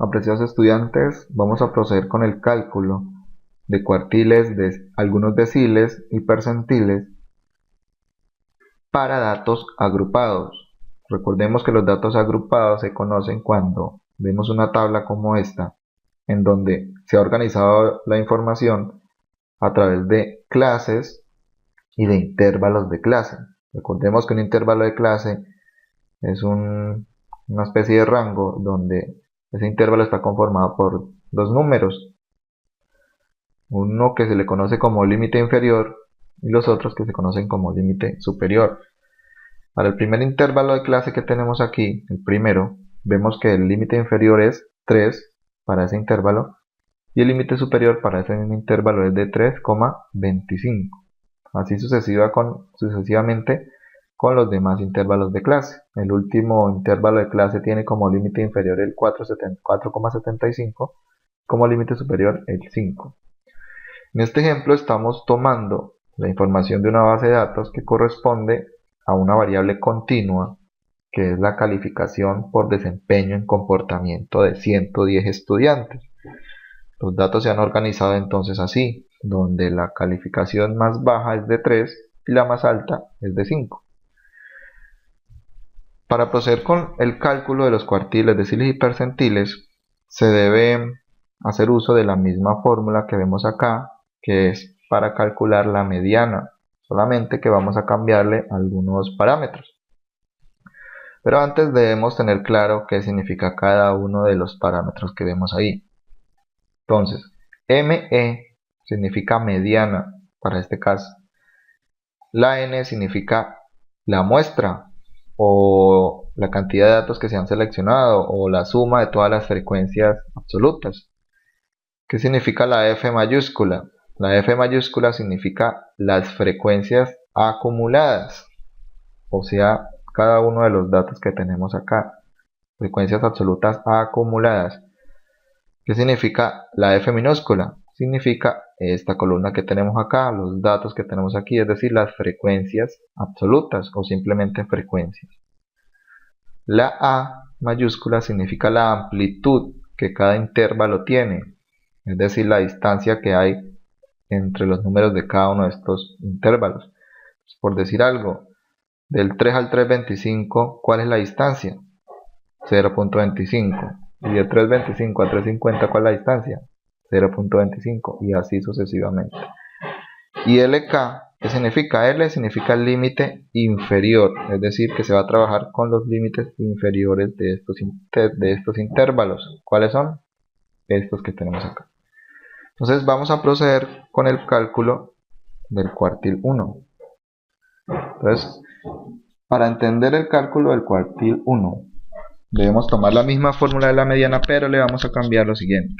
Apreciados estudiantes, vamos a proceder con el cálculo de cuartiles de algunos deciles y percentiles para datos agrupados. Recordemos que los datos agrupados se conocen cuando vemos una tabla como esta, en donde se ha organizado la información a través de clases y de intervalos de clase. Recordemos que un intervalo de clase es una especie de rango donde ese intervalo está conformado por dos números, uno que se le conoce como límite inferior y los otros que se conocen como límite superior. Para el primer intervalo de clase que tenemos aquí, el primero, vemos que el límite inferior es 3 para ese intervalo y el límite superior para ese mismo intervalo es de 3,25. Así sucesivamente con los demás intervalos de clase. El último intervalo de clase tiene como límite inferior el 4,75, como límite superior el 5. En este ejemplo estamos tomando la información de una base de datos que corresponde a una variable continua, que es la calificación por desempeño en comportamiento de 110 estudiantes. Los datos se han organizado entonces así, donde la calificación más baja es de 3 y la más alta es de 5. Para proceder con el cálculo de los cuartiles, deciles y percentiles, se debe hacer uso de la misma fórmula que vemos acá, que es para calcular la mediana, solamente que vamos a cambiarle algunos parámetros. Pero antes debemos tener claro qué significa cada uno de los parámetros que vemos ahí. Entonces, ME significa mediana para este caso. La N significa la muestra o la cantidad de datos que se han seleccionado o la suma de todas las frecuencias absolutas. ¿Qué significa la F mayúscula? La F mayúscula significa las frecuencias acumuladas, o sea, cada uno de los datos que tenemos acá, frecuencias absolutas acumuladas. ¿Qué significa la F minúscula? Significa esta columna que tenemos acá, los datos que tenemos aquí, es decir, las frecuencias absolutas o simplemente frecuencias. La A mayúscula significa la amplitud que cada intervalo tiene, es decir, la distancia que hay entre los números de cada uno de estos intervalos. Por decir algo, del 3 al 325, ¿cuál es la distancia? 0.25. Y de 325 a 350, ¿cuál es la distancia? 0.25 y así sucesivamente. Y LK, ¿qué significa? L significa el límite inferior, es decir, que se va a trabajar con los límites inferiores de estos intervalos. ¿Cuáles son? Estos que tenemos acá. Entonces vamos a proceder con el cálculo del cuartil 1. Entonces, para entender el cálculo del cuartil 1, debemos tomar la misma fórmula de la mediana, pero le vamos a cambiar lo siguiente.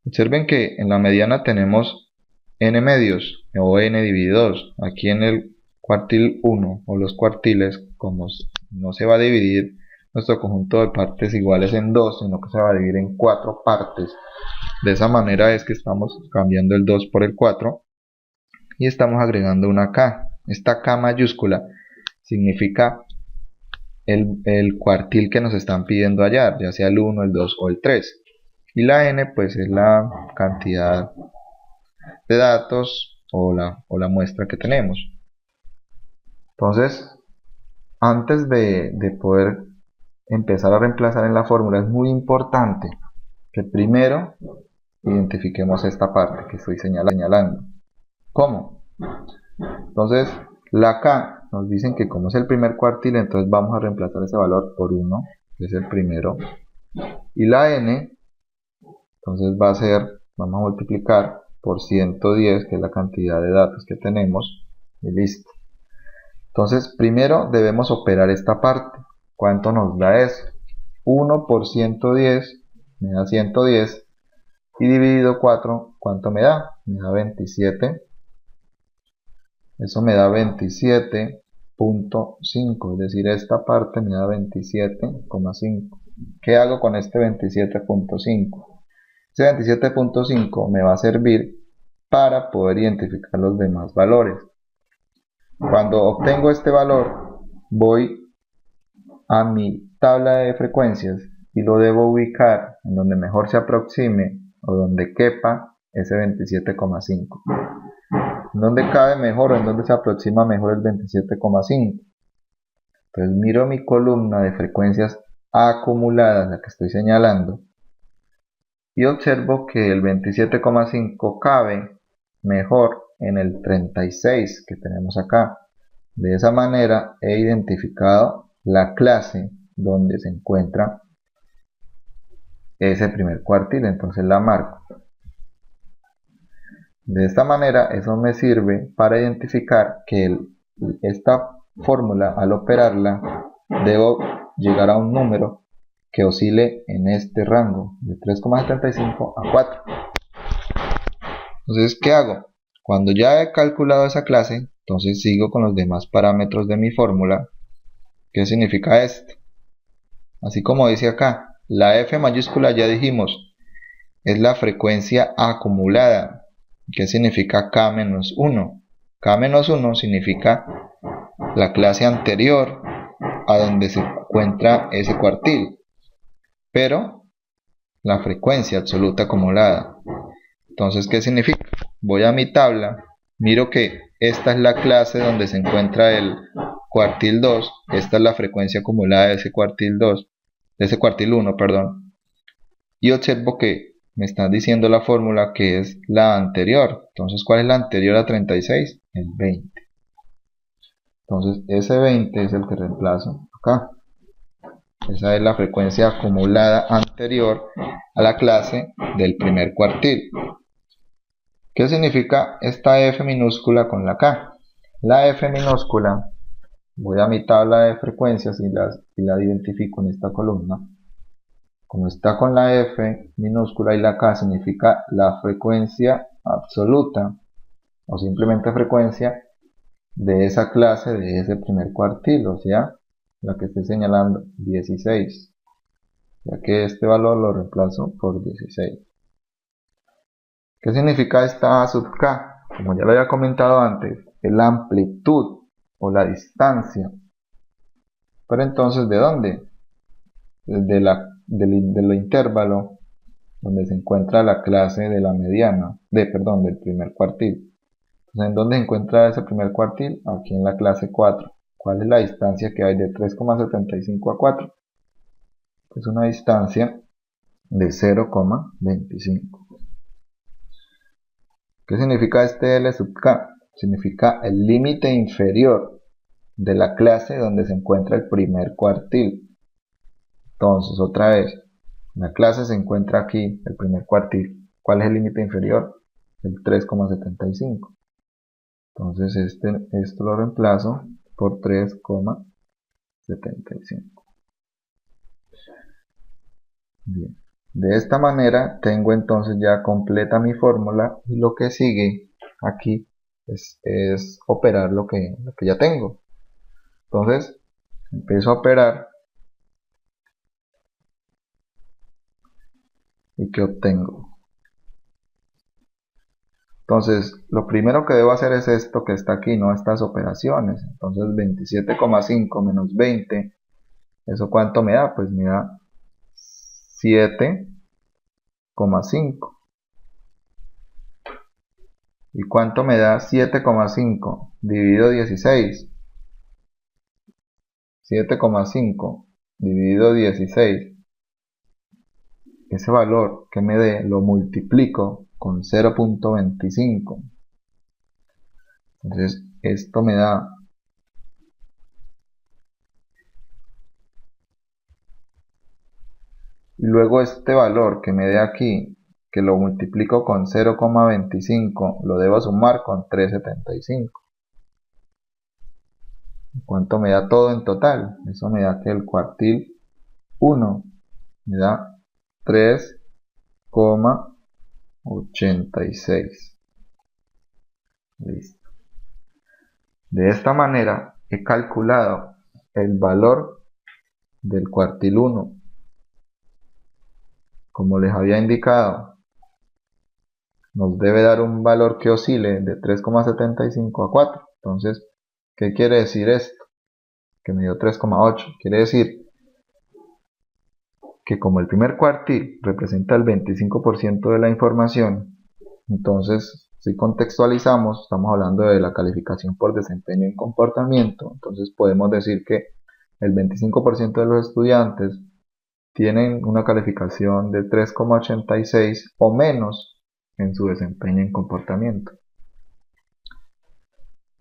Observen que en la mediana tenemos n medios o n dividido 2. Aquí en el cuartil 1 o los cuartiles, como no se va a dividir nuestro conjunto de partes iguales en 2, sino que se va a dividir en 4 partes. De esa manera es que estamos cambiando el 2 por el 4 y estamos agregando una K. Esta K mayúscula significa el cuartil que nos están pidiendo hallar, ya sea el 1, el 2 o el 3. Y la N pues es la cantidad de datos o la muestra que tenemos. Entonces, antes de poder empezar a reemplazar en la fórmula, es muy importante que primero identifiquemos esta parte que estoy señalando. ¿Cómo? Entonces, la K nos dicen que como es el primer cuartil, entonces vamos a reemplazar ese valor por 1, que es el primero. Y la N, entonces va a ser, vamos a multiplicar por 110, que es la cantidad de datos que tenemos, y listo. Entonces, primero debemos operar esta parte. ¿Cuánto nos da eso? 1 por 110 me da 110, y dividido 4, ¿cuánto me da? Me da 27. Eso me da 27.5, es decir, esta parte me da 27,5. ¿Qué hago con este 27.5? Este 27.5 me va a servir para poder identificar los demás valores. Cuando obtengo este valor, voy a mi tabla de frecuencias y lo debo ubicar en donde mejor se aproxime o donde quepa ese 27,5. ¿En dónde cabe mejor o en dónde se aproxima mejor el 27,5? Entonces miro mi columna de frecuencias acumuladas, la que estoy señalando, y observo que el 27,5 cabe mejor en el 36 que tenemos acá. De esa manera he identificado la clase donde se encuentra ese primer cuartil, entonces la marco. De esta manera eso me sirve para identificar que esta fórmula, al operarla, debo llegar a un número que oscile en este rango de 3,75 a 4. Entonces, ¿qué hago? Cuando ya he calculado esa clase, entonces sigo con los demás parámetros de mi fórmula. ¿Qué significa esto? Así como dice acá, la F mayúscula ya dijimos, es la frecuencia acumulada. ¿Qué significa K-1? K-1 significa la clase anterior a donde se encuentra ese cuartil, pero la frecuencia absoluta acumulada. Entonces, ¿qué significa? Voy a mi tabla, miro que esta es la clase donde se encuentra el cuartil 2, esta es la frecuencia acumulada de ese cuartil 2, de ese cuartil 1, perdón, y observo que me está diciendo la fórmula que es la anterior. Entonces, ¿cuál es la anterior a 36? El 20. Entonces, ese 20 es el que reemplazo acá. Esa es la frecuencia acumulada anterior a la clase del primer cuartil. ¿Qué significa esta F minúscula con la K? La F minúscula, voy a mi tabla de frecuencias y la identifico en esta columna. Como está con la F minúscula y la K, significa la frecuencia absoluta o simplemente frecuencia de esa clase, de ese primer cuartil, o sea, la que estoy señalando, 16, ya que este valor lo reemplazo por 16. ¿Qué significa esta A sub K? Como ya lo había comentado antes, es la amplitud o la distancia. Pero entonces, ¿de dónde? Del intervalo donde se encuentra la clase de la mediana, del primer cuartil. Entonces, ¿en dónde se encuentra ese primer cuartil? Aquí en la clase 4. ¿Cuál es la distancia que hay de 3,75 a 4? Es una distancia de 0,25. ¿Qué significa este L sub K? Significa el límite inferior de la clase donde se encuentra el primer cuartil. Entonces, otra vez, la clase se encuentra aquí, el primer cuartil. ¿Cuál es el límite inferior? El 3,75. Entonces, esto lo reemplazo por 3,75. Bien. De esta manera tengo entonces ya completa mi fórmula y lo que sigue aquí es operar lo que ya tengo. Entonces empiezo a operar y ¿qué obtengo? Entonces lo primero que debo hacer es esto que está aquí, no estas operaciones. Entonces 27,5 menos 20, ¿eso cuánto me da? Pues me da 7,5. ¿Y cuánto me da 7,5 dividido 16? 7,5 dividido 16. Ese valor que me dé lo multiplico con 0,25. Entonces esto me da y luego este valor que me dé aquí, que lo multiplico con 0,25, lo debo sumar con 3,75. ¿Cuánto me da todo en total? Eso me da que el cuartil 1 me da 3,86. Listo. De esta manera he calculado el valor del cuartil 1. Como les había indicado, nos debe dar un valor que oscile de 3,75 a 4. Entonces, ¿qué quiere decir esto? Que me dio 3,8. Quiere decir que como el primer cuartil representa el 25% de la información, entonces si contextualizamos, estamos hablando de la calificación por desempeño en comportamiento, entonces podemos decir que el 25% de los estudiantes tienen una calificación de 3,86 o menos en su desempeño en comportamiento.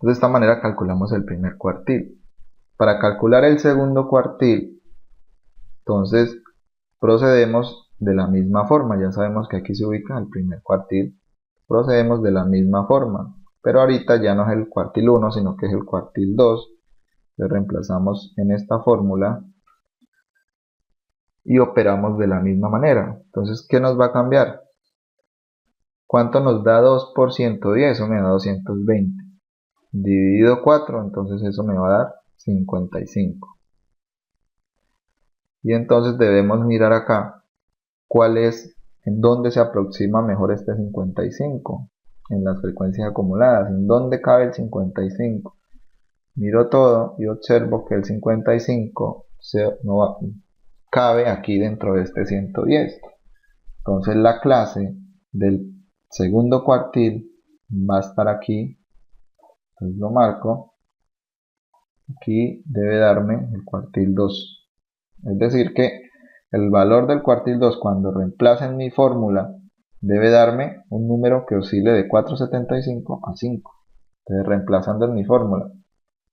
De esta manera calculamos el primer cuartil. Para calcular el segundo cuartil, entonces procedemos de la misma forma. Ya sabemos que aquí se ubica el primer cuartil. Procedemos de la misma forma, pero ahorita ya no es el cuartil 1, sino que es el cuartil 2. Le reemplazamos en esta fórmula y operamos de la misma manera. Entonces, ¿qué nos va a cambiar? ¿Cuánto nos da 2 por 110? Eso me da 220. Dividido 4, entonces eso me va a dar 55. Y entonces debemos mirar acá cuál es, en dónde se aproxima mejor este 55. En las frecuencias acumuladas, ¿en dónde cabe el 55? Miro todo y observo que el 55 cabe aquí dentro de este 110. Entonces la clase del segundo cuartil va a estar aquí. Entonces lo marco. Aquí debe darme el cuartil 2. Es decir que el valor del cuartil 2 cuando reemplace en mi fórmula debe darme un número que oscile de 4,75 a 5. Entonces reemplazando en mi fórmula.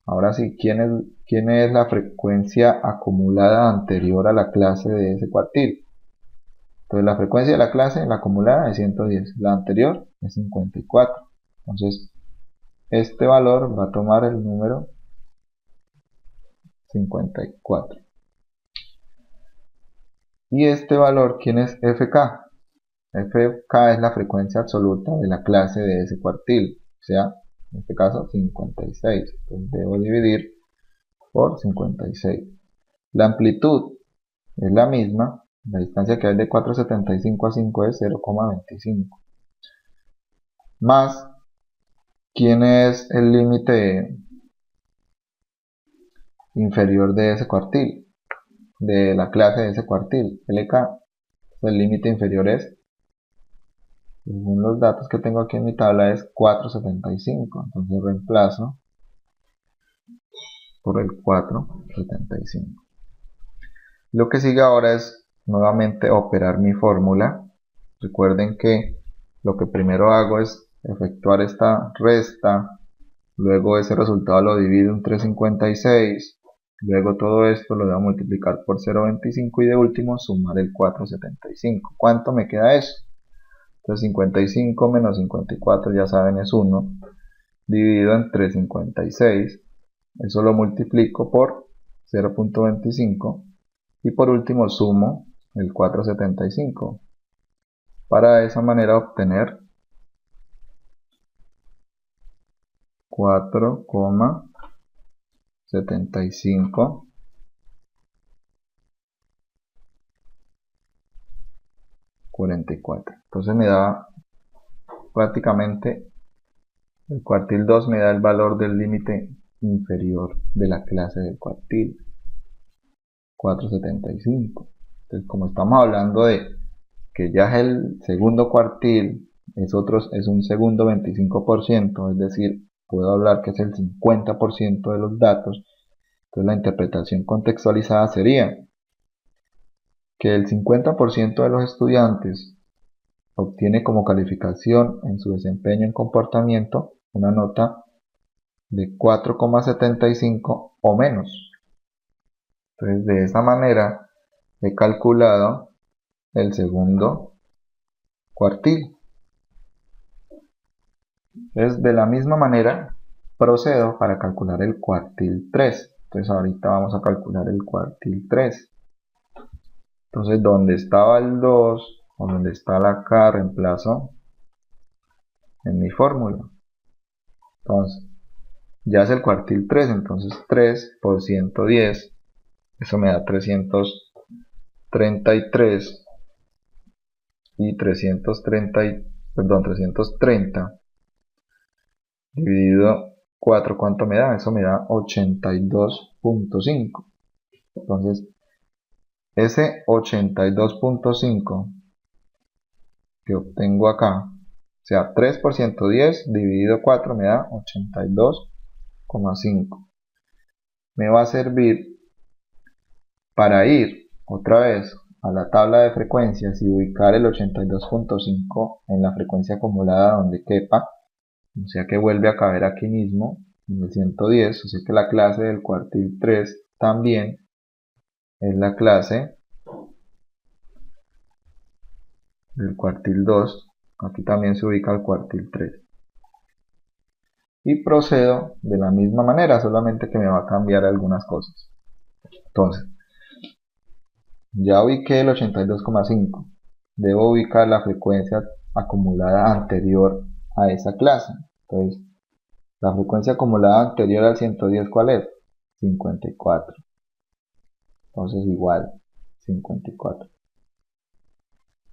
Ahora sí, ¿quién es la frecuencia acumulada anterior a la clase de ese cuartil? Entonces la frecuencia de la clase, la acumulada, es 110. La anterior es 54. Entonces este valor va a tomar el número 54. Y este valor, ¿quién es FK? FK es la frecuencia absoluta de la clase de ese cuartil. O sea, en este caso 56. Entonces debo dividir por 56. La amplitud es la misma. La distancia que hay de 4,75 a 5 es 0,25. Más, ¿quién es el límite inferior de ese cuartil? De la clase de ese cuartil, LK. El límite inferior es, según los datos que tengo aquí en mi tabla, es 4,75. Entonces reemplazo por el 4,75. Lo que sigue ahora es nuevamente operar mi fórmula. Recuerden que lo que primero hago es efectuar esta resta, luego ese resultado lo divido en 3,56, luego todo esto lo voy a multiplicar por 0,25 y de último sumar el 4,75. ¿Cuánto me queda eso? Entonces 55 menos 54 ya saben es 1, dividido entre 56, eso lo multiplico por 0,25 y por último sumo el 4,75 para de esa manera obtener 4,75 44. Entonces me da prácticamente el cuartil 2 me da el valor del límite inferior de la clase del cuartil 4,75. Entonces como estamos hablando de que ya es el segundo cuartil, es un segundo 25%, es decir, puedo hablar que es el 50% de los datos. Entonces la interpretación contextualizada sería que el 50% de los estudiantes obtiene como calificación en su desempeño en comportamiento una nota de 4,75 o menos. Entonces de esta manera he calculado el segundo cuartil. Entonces de la misma manera procedo para calcular el cuartil 3. Entonces ahorita vamos a calcular el cuartil 3. Entonces donde estaba el 2 o donde está la K reemplazo en mi fórmula. Entonces ya es el cuartil 3, entonces 3 por 110, eso me da 333 y 330 dividido 4, ¿cuánto me da? Eso me da 82,5. Entonces ese 82.5 que obtengo acá, o sea, 3 por 110 dividido 4 me da 82,5. Me va a servir para ir otra vez a la tabla de frecuencias y ubicar el 82.5 en la frecuencia acumulada donde quepa, o sea que vuelve a caber aquí mismo en el 110, o sea que la clase del cuartil 3 también es la clase del cuartil 2, aquí también se ubica el cuartil 3. Y procedo de la misma manera, solamente que me va a cambiar algunas cosas. Entonces, ya ubiqué el 82,5. Debo ubicar la frecuencia acumulada anterior a esa clase. Entonces, la frecuencia acumulada anterior al 110, ¿cuál es? 54. Entonces, igual, 54.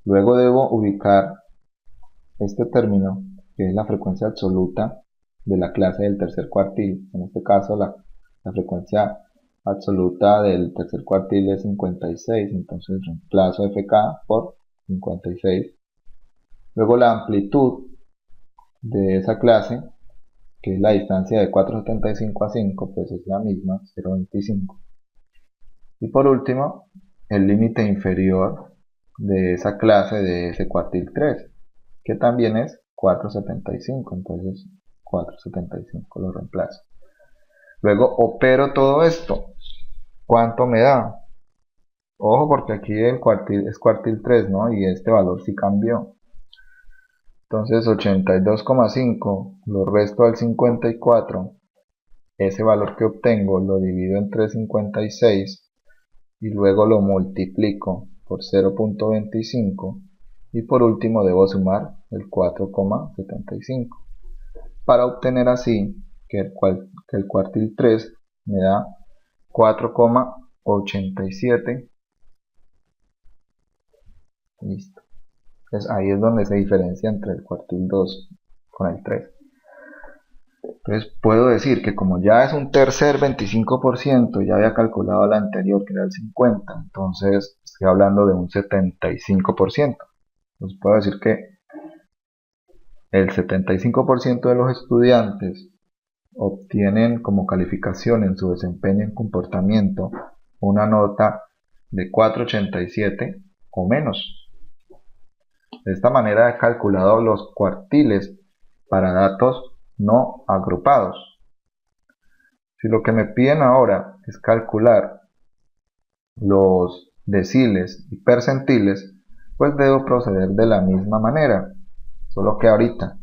Luego debo ubicar este término, que es la frecuencia absoluta de la clase del tercer cuartil. En este caso, la frecuencia absoluta del tercer cuartil es 56, entonces reemplazo FK por 56. Luego la amplitud de esa clase, que es la distancia de 4,75 a 5, pues es la misma, 0,25. Y por último, el límite inferior de esa clase de ese cuartil 3, que también es 4,75, entonces 4,75 lo reemplazo. Luego opero todo esto. ¿Cuánto me da? Ojo, porque aquí el cuartil es cuartil 3, ¿no? Y este valor sí cambió. Entonces 82,5 lo resto al 54. Ese valor que obtengo lo divido entre 56 y luego lo multiplico por 0,25 y por último debo sumar el 4,75 para obtener así que el cuartil 3 me da 4,87. Listo. Entonces ahí es donde se diferencia entre el cuartil 2 con el 3. Entonces puedo decir que como ya es un tercer 25%, ya había calculado la anterior que era el 50%, entonces estoy hablando de un 75%. Entonces puedo decir que el 75% de los estudiantes obtienen como calificación en su desempeño en comportamiento una nota de 4,87 o menos. De esta manera he calculado los cuartiles para datos no agrupados. Si lo que me piden ahora es calcular los deciles y percentiles, pues debo proceder de la misma manera, solo que ahorita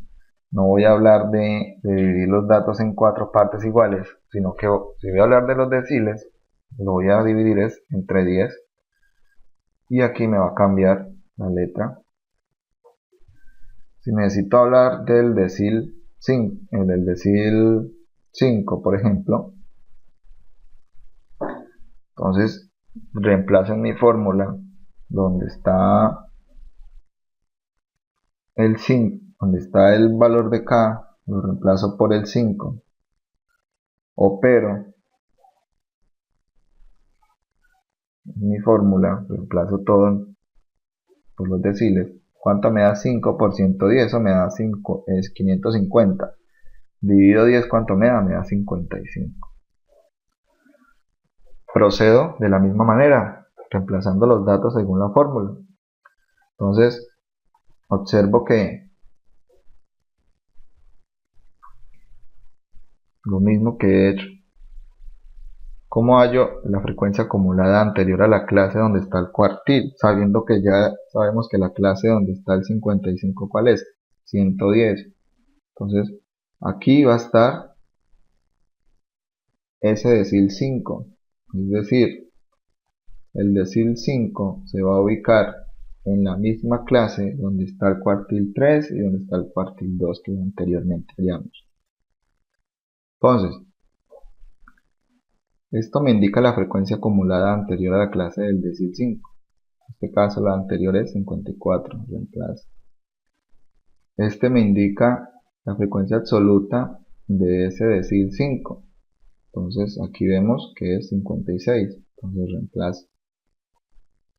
no voy a hablar de dividir los datos en 4 partes iguales, sino que si voy a hablar de los deciles, lo voy a dividir entre 10 y aquí me va a cambiar la letra. Si necesito hablar del decil 5, por ejemplo, entonces reemplazo en mi fórmula donde está el 5, donde está el valor de K, lo reemplazo por el 5, opero en mi fórmula, reemplazo todo por los deciles. ¿Cuánto me da 5 por 110? Eso me da 5, es 550. Dividido 10, ¿cuánto me da? Me da 55. Procedo de la misma manera, reemplazando los datos según la fórmula. Entonces, observo que lo mismo que he hecho. ¿Cómo hallo la frecuencia acumulada anterior a la clase donde está el cuartil? Sabiendo que ya sabemos que la clase donde está el 55, ¿cuál es? 110. Entonces, aquí va a estar ese decil 5. Es decir, el decil 5 se va a ubicar en la misma clase donde está el cuartil 3 y donde está el cuartil 2 que anteriormente hallamos. Entonces, esto me indica la frecuencia acumulada anterior a la clase del decil 5. En este caso la anterior es 54, reemplazo. Este me indica la frecuencia absoluta de ese decil 5. Entonces aquí vemos que es 56, entonces reemplazo.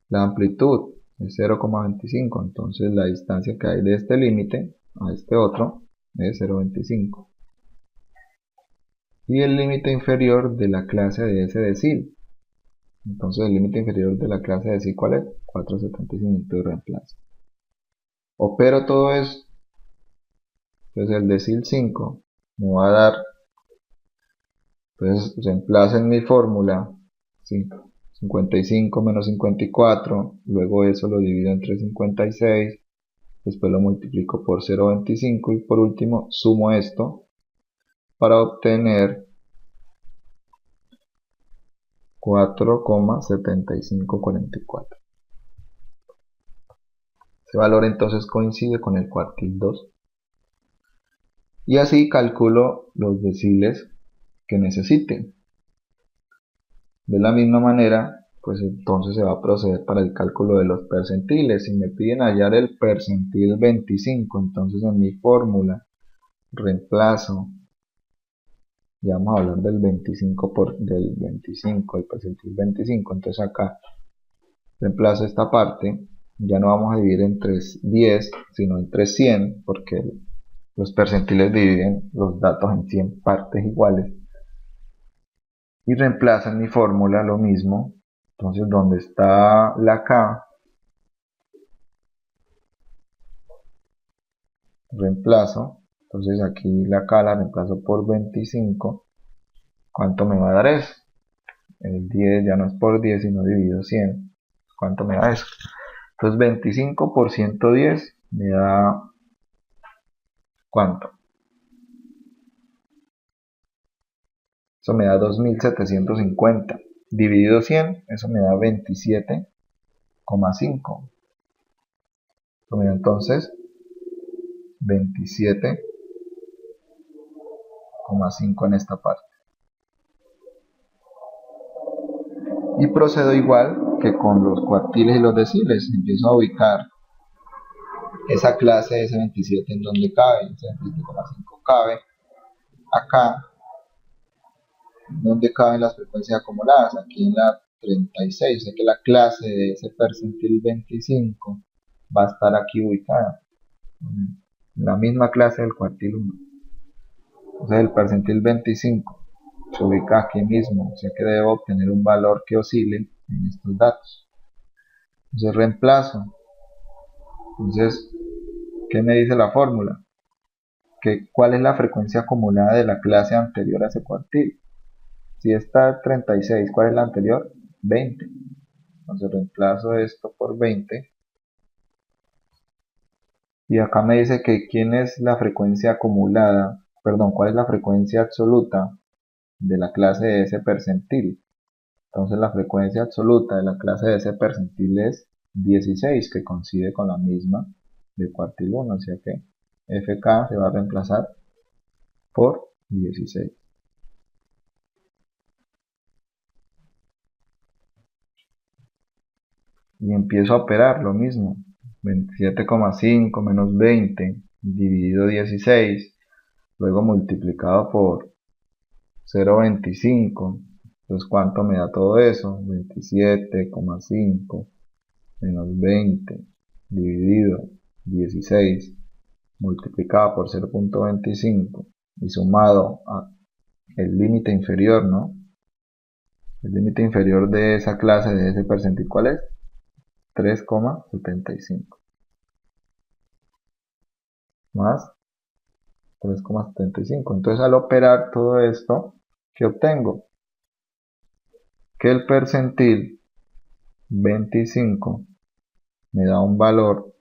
La amplitud es 0,25, entonces la distancia que hay de este límite a este otro es 0,25. Y el límite inferior de la clase de ese decil. Entonces el límite inferior de la clase de decil, ¿cuál es? 4,75, entonces reemplazo. Opero todo eso. Entonces el decil 5 me va a dar, entonces reemplazo en mi fórmula 55 menos 54, luego eso lo divido entre 56, después lo multiplico por 0,25 y por último sumo esto para obtener 4,7544. Ese valor entonces coincide con el cuartil 2. Y así calculo los deciles que necesite. De la misma manera, pues entonces se va a proceder para el cálculo de los percentiles. Si me piden hallar el percentil 25, entonces en mi fórmula reemplazo, ya vamos a hablar del 25 del 25, el percentil 25, entonces acá reemplazo esta parte, ya no vamos a dividir entre 10, sino entre 100, porque los percentiles dividen los datos en 100 partes iguales. Y reemplazo en mi fórmula lo mismo, entonces donde está la K, reemplazo, entonces aquí la K la reemplazo por 25, ¿cuánto me va a dar eso? El 10 ya no es por 10 sino dividido 100, ¿cuánto me da eso? Entonces 25 por 110 me da, ¿cuánto? Eso me da 2750, dividido 100, eso me da 27,5, eso me da entonces 27,5 en esta parte. Y procedo igual que con los cuartiles y los deciles, empiezo a ubicar esa clase de ese 27 en donde cabe, ese 27,5 cabe acá, donde caben las frecuencias acumuladas, aquí en la 36, o sea que la clase de ese percentil 25 va a estar aquí ubicada, en la misma clase del cuartil 1. Entonces el percentil 25 se ubica aquí mismo, o sea que debo obtener un valor que oscile en estos datos. Entonces reemplazo. Entonces, ¿qué me dice la fórmula? ¿Cuál es la frecuencia acumulada de la clase anterior a ese cuartil? Si está 36, ¿cuál es la anterior? 20. Entonces reemplazo esto por 20. Y acá me dice que quién es la frecuencia acumulada, perdón, cuál es la frecuencia absoluta de la clase de ese percentil. Entonces la frecuencia absoluta de la clase de ese percentil es 16, que coincide con la misma de cuartil 1, o sea que FK se va a reemplazar por 16. Y empiezo a operar lo mismo. 27,5 menos 20 dividido 16, luego multiplicado por 0,25. Entonces, ¿cuánto me da todo eso? 27,5 menos 20 dividido 16 multiplicado por 0,25 y sumado a el límite inferior, ¿no? El límite inferior de esa clase, de ese percentil, ¿cuál es? 3,75 más 3,75. Entonces al operar todo esto, ¿qué obtengo? Que el percentil 25 me da un valor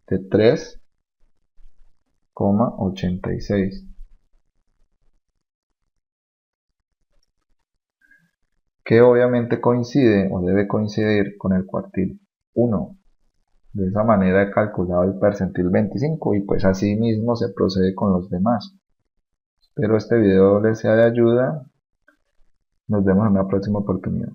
de 3,86. Que obviamente coincide o debe coincidir con el cuartil 1. De esa manera he calculado el percentil 25 y pues así mismo se procede con los demás. Espero este video les sea de ayuda. Nos vemos en una próxima oportunidad.